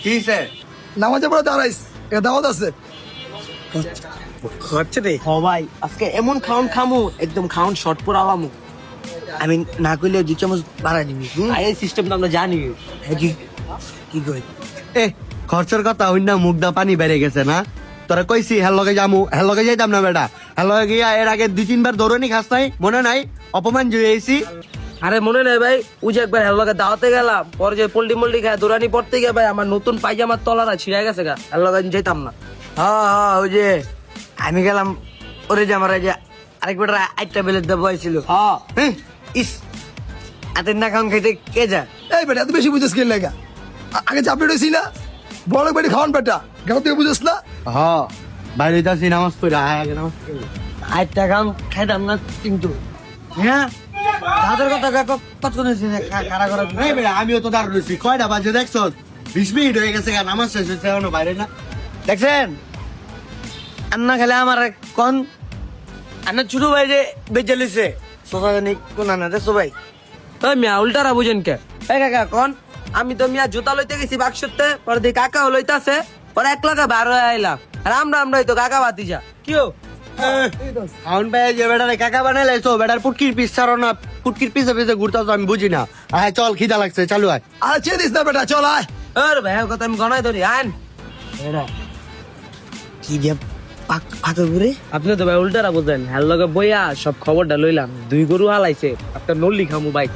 কি স্যার নামাজে পড়ে দাঁড়াইস এটা দাওয়াত আছে খরচা রে হ ভাই আজকে এমন খাউন খামু একদম খাউন শর্ট পর আলামু আমি না কইলে 2 চামচ বাড়াই দিবি এই সিস্টেম তো আমরা জানি কি কি কই এ খরচের কথা হইন না মুখ দা পানি বেড়ে গেছে না তোরা কইছি হেল লগে যামু হেল লগে যাইতাম না বেটা হেল লগে গিয়া এর আগে 2-3 বার দৌড়নি খাস নাই মনে নাই অপমান জুয়েছি আরে মনে নাই ভাই ওই যে একবার হেললগে দাওয়াতে গেলাম পরে যে পোল্টি মোল্টি খায় দৌড়ানি পড়তে গিয়ে ভাই আমার নতুন পায়জামার তলারা ছিঁড়ে গেছে গা হেললগে যেতাম না হ্যাঁ ওই যে আমি গেলাম ওরে যে আমার যে আরেক বেটা আইটা বেলে দেবো ছিল হ্যাঁ ইস আতের না খাওন খাইতে কে যা এই বেটা এত বেশি বুঝিস কি লেগা আগে চাপড়ে রয়েছি না বড় বেটি খাওয়ান বেটা কেন তুই বুঝিস না হ্যাঁ বাইরে যাচ্ছি নামাজ পড়ে আগে নামাজ পড়ে আটটা গাম খাইতাম না কিন্তু হ্যাঁ তাদের কথা কত শুনেছি কারা করা এই বেটা আমিও তো দাঁড় রয়েছি কয়টা বাজে দেখছো 20 মিনিট হয়ে গেছে নামাজ শেষ হয়েছে এখনো বাইরে না দেখছেন আন্না খেলে আমার কোন আন্না ছোট ভাই যে বেঁচে লিছে সোজা জানি কোন আনা দেখছো ভাই ওই মিয়া উল্টারা বুঝেন কে এই কাকা কোন আমি তো মিয়া জুতা লইতে গেছি বাক্সতে পরে দেখি কাকা লইতাছে পরে 1 লাখ 12 আইলাম আর আমরাই তো কাকা বাতিজা কিও আউন ভাই যে বেটারে কাকা বানাইছো বেটার পুটকির পিস ছাড়ো না পুটকির পিছে পিছে ঘুরতাছো আমি বুঝি না আয় চল খিদা লাগছে চালু আয় আর চেয়ে দিস না বেটা চল আয় ওর ভাই কথা আমি গনাই ধরি আইন কি যে পাথর ঘুরে আপনি তো ভাই উল্টারা বুঝেন হ্যাঁ লগে বইয়া সব খবরটা লইলাম 2 গরু হালাইছে আপনার নল্লি খামু ভাই